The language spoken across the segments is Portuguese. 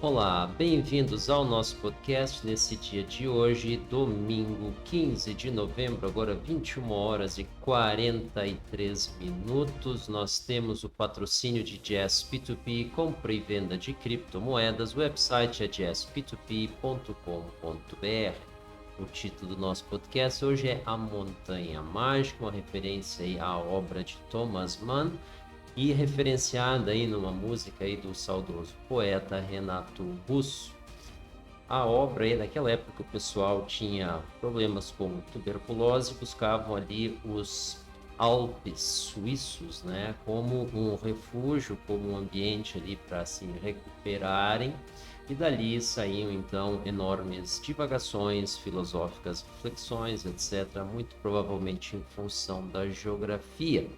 Olá, bem-vindos ao nosso podcast nesse dia de hoje, domingo 15 de novembro, agora 21 horas e 43 minutos. Nós temos o patrocínio de Jazz P2P, compra e venda de criptomoedas. O website é jazzp2p.com.br. O título do nosso podcast hoje é A Montanha Mágica, uma referência aí à obra de Thomas Mann, e referenciada aí numa música aí do saudoso poeta Renato Russo. A obra aí naquela época o pessoal tinha problemas com tuberculose, buscavam ali os Alpes suíços, né, como um refúgio, como um ambiente ali para se recuperarem, e dali saíam então enormes divagações filosóficas, reflexões, etc., muito provavelmente em função da geografia.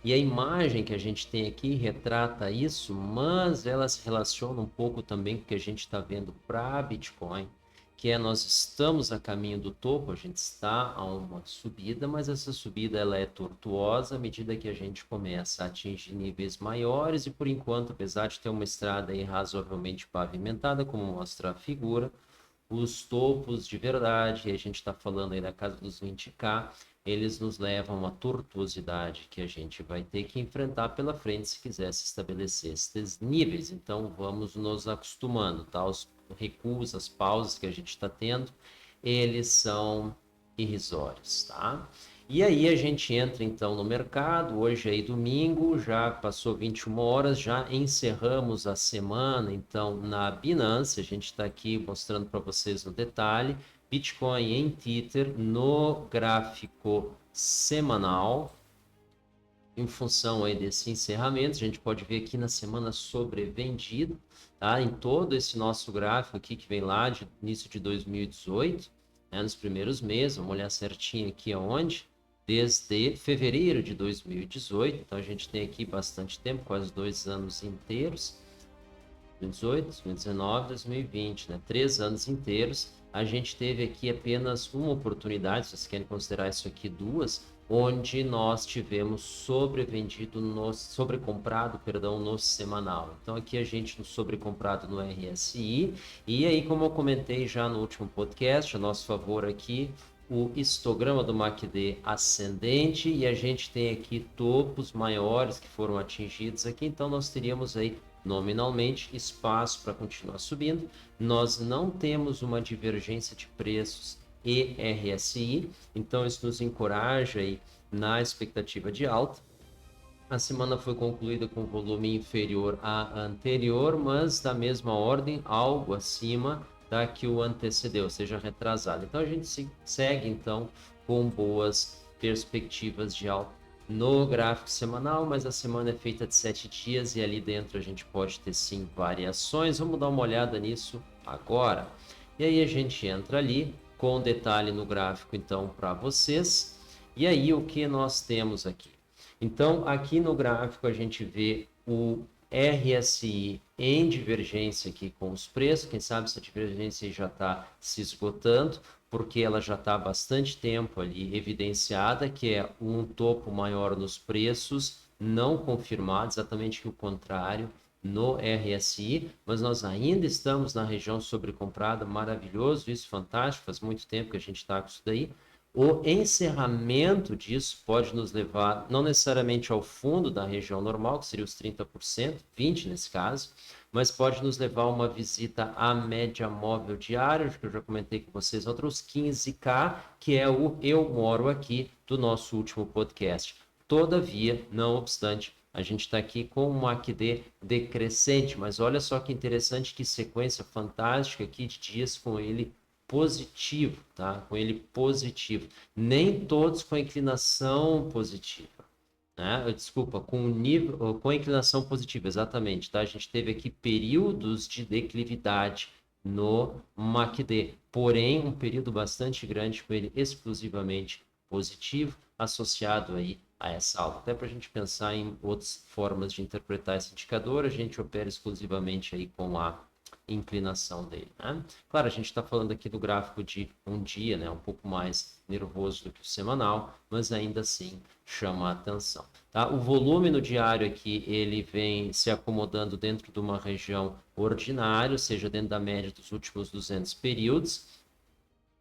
E a imagem que a gente tem aqui retrata isso, mas ela se relaciona um pouco também com o que a gente está vendo para Bitcoin, que é nós estamos a caminho do topo, a gente está a uma subida, mas essa subida ela é tortuosa à medida que a gente começa a atingir níveis maiores e por enquanto, apesar de ter uma estrada aí razoavelmente pavimentada, como mostra a figura, os topos de verdade, e a gente está falando aí da casa dos 20K, eles nos levam a uma tortuosidade que a gente vai ter que enfrentar pela frente se quiser se estabelecer esses níveis. Então vamos nos acostumando, tá? Os recuos, as pausas que a gente está tendo, eles são irrisórios, tá? E aí a gente entra então no mercado, hoje aí domingo, já passou 21 horas, já encerramos a semana, então na Binance, a gente está aqui mostrando para vocês no detalhe, Bitcoin em Tether no gráfico semanal, em função aí desse encerramento, a gente pode ver aqui na semana sobrevendido, tá? Em todo esse nosso gráfico aqui que vem lá de início de 2018, né, nos primeiros meses, vamos olhar certinho aqui aonde, desde fevereiro de 2018, então a gente tem aqui bastante tempo, quase 2 anos inteiros, 2018, 2019, 2020, né? 3 anos inteiros. A gente teve aqui apenas uma oportunidade, se vocês querem considerar isso aqui duas, onde nós tivemos sobrecomprado, perdão, no semanal. Então aqui a gente no sobrecomprado no RSI, e aí como eu comentei já no último podcast, a nosso favor aqui, o histograma do MACD ascendente, e a gente tem aqui topos maiores que foram atingidos aqui, então nós teríamos aí nominalmente espaço para continuar subindo. Nós não temos uma divergência de preços e RSI, então isso nos encoraja aí na expectativa de alta. A semana foi concluída com volume inferior à anterior, mas da mesma ordem, algo acima da que o antecedeu, ou seja, retrasado. Então a gente segue então com boas perspectivas de alta no gráfico semanal, mas a semana é feita de 7 dias e ali dentro a gente pode ter sim variações. Vamos dar uma olhada nisso agora. E aí a gente entra ali com detalhe no gráfico então para vocês. E aí o que nós temos aqui? Então, aqui no gráfico a gente vê o RSI em divergência aqui com os preços. Quem sabe essa divergência já está se esgotando, porque ela já está há bastante tempo ali evidenciada, que é um topo maior nos preços, não confirmado, exatamente o contrário no RSI, mas nós ainda estamos na região sobrecomprada, maravilhoso, isso fantástico, faz muito tempo que a gente está com isso daí. O encerramento disso pode nos levar, não necessariamente ao fundo da região normal, que seria os 30%, 20% nesse caso, mas pode nos levar a uma visita à média móvel diária, que eu já comentei com vocês, outros 15K, que é o Eu Moro Aqui do nosso último podcast. Todavia, não obstante, a gente está aqui com uma AQD decrescente, mas olha só que interessante, que sequência fantástica aqui de dias com ele positivo, tá? Com ele positivo. Nem todos com inclinação positiva, né? Desculpa, com nível, com inclinação positiva, exatamente, tá? A gente teve aqui períodos de declividade no MACD, porém um período bastante grande com ele exclusivamente positivo, associado aí a essa alta. Até para a gente pensar em outras formas de interpretar esse indicador, a gente opera exclusivamente aí com a inclinação dele, né? Claro, a gente está falando aqui do gráfico de um dia, né? Um pouco mais nervoso do que o semanal, mas ainda assim chama a atenção. Tá? O volume no diário aqui, ele vem se acomodando dentro de uma região ordinária, ou seja, dentro da média dos últimos 200 períodos,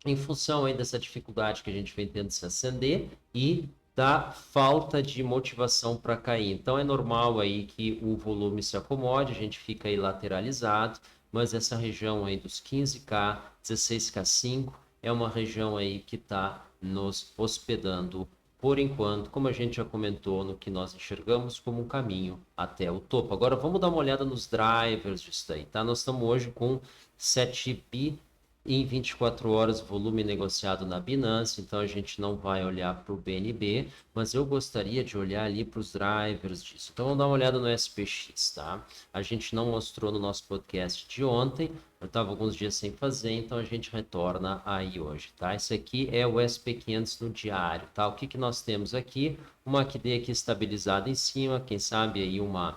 em função aí dessa dificuldade que a gente vem tendo de se acender e da falta de motivação para cair. Então é normal aí que o volume se acomode, a gente fica aí lateralizado, mas essa região aí dos 15K, 16K5 é uma região aí que está nos hospedando por enquanto, como a gente já comentou, no que nós enxergamos como um caminho até o topo. Agora vamos dar uma olhada nos drivers disso aí, tá? Nós estamos hoje com 7 bi em 24 horas volume negociado na Binance, então a gente não vai olhar para o BNB, mas eu gostaria de olhar ali para os drivers disso. Então vamos dar uma olhada no SPX, tá? A gente não mostrou no nosso podcast de ontem, eu estava alguns dias sem fazer, então a gente retorna aí hoje, tá? Esse aqui é o SP500 no diário, tá? O que que nós temos aqui? Uma QD aqui estabilizada em cima, quem sabe aí uma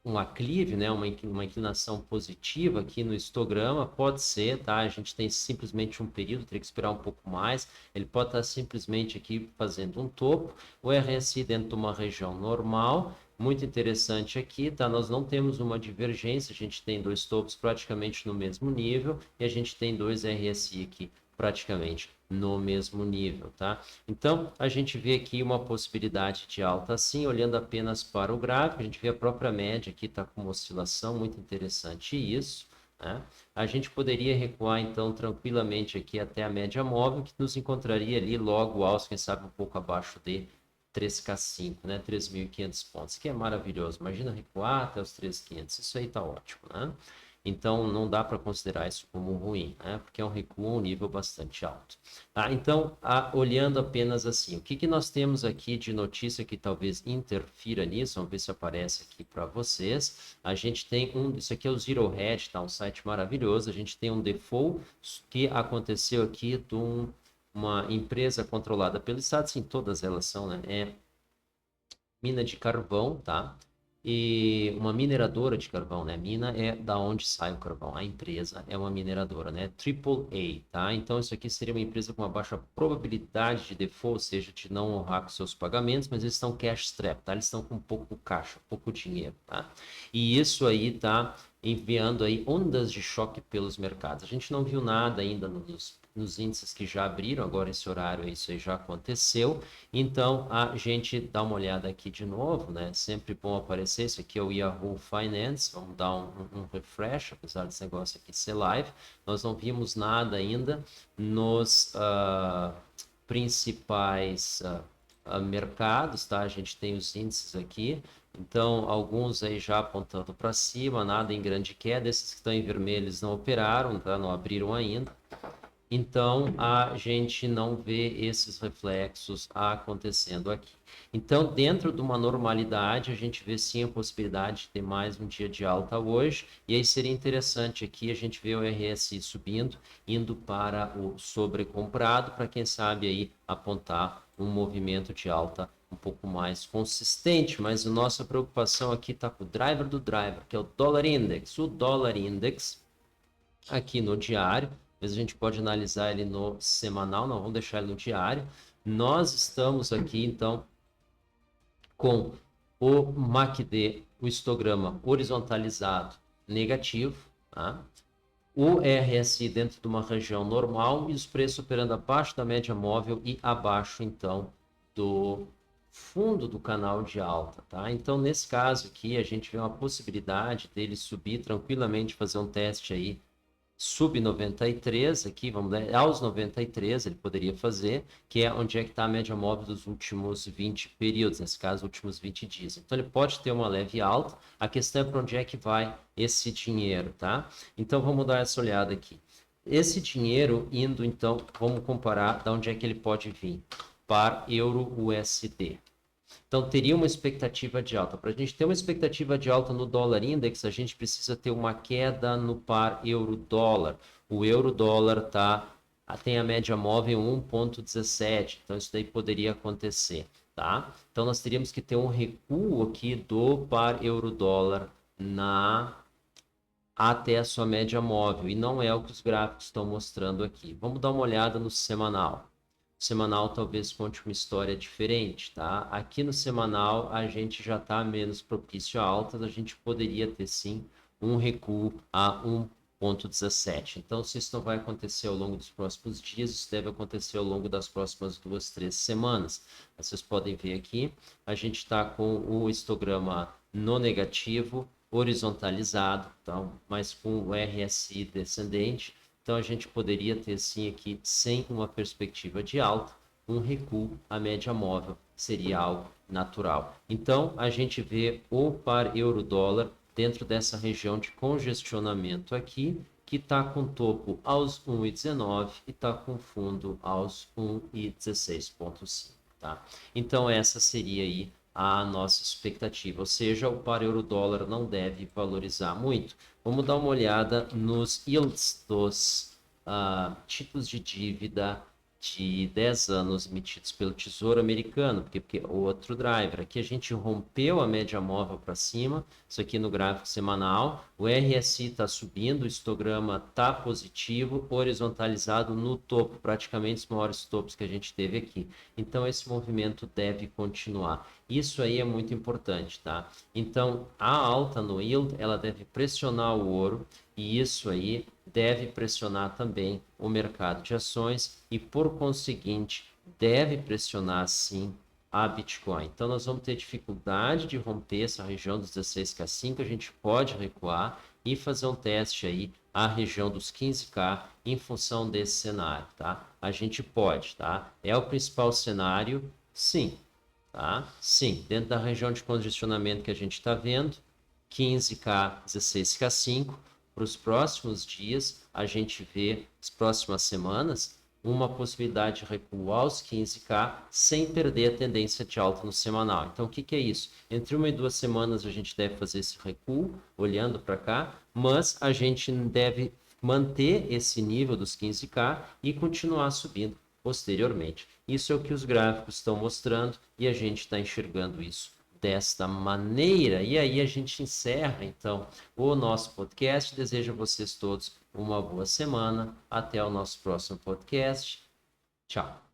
um aclive, né, uma inclinação positiva aqui no histograma, pode ser, tá? A gente tem simplesmente um período, teria que esperar um pouco mais, ele pode estar simplesmente aqui fazendo um topo, o RSI dentro de uma região normal, muito interessante aqui, tá? Nós não temos uma divergência, a gente tem dois topos praticamente no mesmo nível, e a gente tem dois RSI aqui praticamente no mesmo nível, tá? Então, a gente vê aqui uma possibilidade de alta assim, olhando apenas para o gráfico, a gente vê a própria média aqui está com uma oscilação, muito interessante isso, né? A gente poderia recuar, então, tranquilamente aqui até a média móvel, que nos encontraria ali logo alto, quem sabe um pouco abaixo de 3K5, né? 3.500 pontos, que é maravilhoso. Imagina recuar até os 3.500, isso aí tá ótimo, né? Então, não dá para considerar isso como ruim, né? Porque é um recuo a um nível bastante alto. Tá? Então, olhando apenas assim, o que que nós temos aqui de notícia que talvez interfira nisso? Vamos ver se aparece aqui para vocês. A gente tem isso aqui é o Zero Hedge, tá? Um site maravilhoso. A gente tem um default que aconteceu aqui de uma empresa controlada pelo Estado, sim, todas elas são, né? É mina de carvão, tá? E uma mineradora de carvão, né? Mina é da onde sai o carvão. A empresa é uma mineradora, né? Triple A, tá? Então isso aqui seria uma empresa com uma baixa probabilidade de default, ou seja, de não honrar com seus pagamentos, mas eles estão cash strap, tá? Eles estão com pouco caixa, pouco dinheiro, tá? E isso aí tá enviando aí ondas de choque pelos mercados. A gente não viu nada ainda nos índices que já abriram, agora esse horário isso aí já aconteceu. Então a gente dá uma olhada aqui de novo, né? Sempre bom aparecer. Esse aqui é o Yahoo Finance. Vamos dar um refresh, apesar desse negócio aqui ser live. Nós não vimos nada ainda nos principais mercados, tá? A gente tem os índices aqui. Então, alguns aí já apontando para cima, nada em grande queda. Esses que estão em vermelho eles não operaram, tá? Não abriram ainda. Então, a gente não vê esses reflexos acontecendo aqui. Então, dentro de uma normalidade, a gente vê sim a possibilidade de ter mais um dia de alta hoje. E aí seria interessante aqui a gente ver o RSI subindo, indo para o sobrecomprado, para quem sabe aí apontar um movimento de alta um pouco mais consistente. Mas a nossa preocupação aqui está com o driver do driver, que é o dólar index. O dólar index aqui no diário. Às vezes a gente pode analisar ele no semanal, não, vamos deixar ele no diário. Nós estamos aqui, então, com o MACD, o histograma horizontalizado negativo, tá? O RSI dentro de uma região normal e os preços operando abaixo da média móvel e abaixo, então, do fundo do canal de alta, tá? Então, nesse caso aqui, a gente vê uma possibilidade dele subir tranquilamente, fazer um teste aí sub 93 aqui, vamos ver, aos 93 ele poderia fazer, que é onde é que está a média móvel dos últimos 20 períodos, nesse caso, últimos 20 dias. Então ele pode ter uma leve alta, a questão é para onde é que vai esse dinheiro, tá? Então vamos dar essa olhada aqui. Esse dinheiro indo, então, vamos comparar de onde é que ele pode vir. Par euro USD. Então, teria uma expectativa de alta. Para a gente ter uma expectativa de alta no dólar index, a gente precisa ter uma queda no par euro-dólar. O euro-dólar tem a média móvel 1,17. Então, isso daí poderia acontecer. Tá? Então, nós teríamos que ter um recuo aqui do par euro-dólar até a sua média móvel, e não é o que os gráficos estão mostrando aqui. Vamos dar uma olhada no semanal. O semanal talvez conte uma história diferente, tá? Aqui no semanal a gente já está menos propício a altas, a gente poderia ter sim um recuo a 1,17. Então, se isso não vai acontecer ao longo dos próximos dias, isso deve acontecer ao longo das próximas 2, 3 semanas. Vocês podem ver aqui, a gente está com o histograma no negativo, horizontalizado, então, mas com o RSI descendente. Então, a gente poderia ter sim aqui, sem uma perspectiva de alta, um recuo à média móvel, seria algo natural. Então, a gente vê o par euro-dólar dentro dessa região de congestionamento aqui, que está com topo aos 1,19 e está com fundo aos 1,16,5, tá? Então, essa seria aí a nossa expectativa, ou seja, o par euro-dólar não deve valorizar muito. Vamos dar uma olhada nos yields dos títulos de dívida de 10 anos emitidos pelo Tesouro Americano, porque outro driver. Aqui a gente rompeu a média móvel para cima, isso aqui no gráfico semanal, o RSI está subindo, o histograma está positivo, horizontalizado no topo, praticamente os maiores topos que a gente teve aqui. Então esse movimento deve continuar. Isso aí é muito importante, tá? Então a alta no yield, ela deve pressionar o ouro, e isso aí deve pressionar também o mercado de ações e, por conseguinte, deve pressionar sim a Bitcoin. Então, nós vamos ter dificuldade de romper essa região dos 16K5, a gente pode recuar e fazer um teste aí a região dos 15K em função desse cenário, tá? A gente pode, tá? É o principal cenário? Sim, tá? Sim, dentro da região de congestionamento que a gente está vendo, 15K, 16K5, para os próximos dias, a gente vê, as próximas semanas, uma possibilidade de recuo aos 15K sem perder a tendência de alta no semanal. Então, o que, que é isso? Entre 1 e 2 semanas a gente deve fazer esse recuo, olhando para cá, mas a gente deve manter esse nível dos 15K e continuar subindo posteriormente. Isso é o que os gráficos estão mostrando e a gente está enxergando isso desta maneira. E aí a gente encerra então o nosso podcast. Desejo a vocês todos uma boa semana. Até o nosso próximo podcast. Tchau.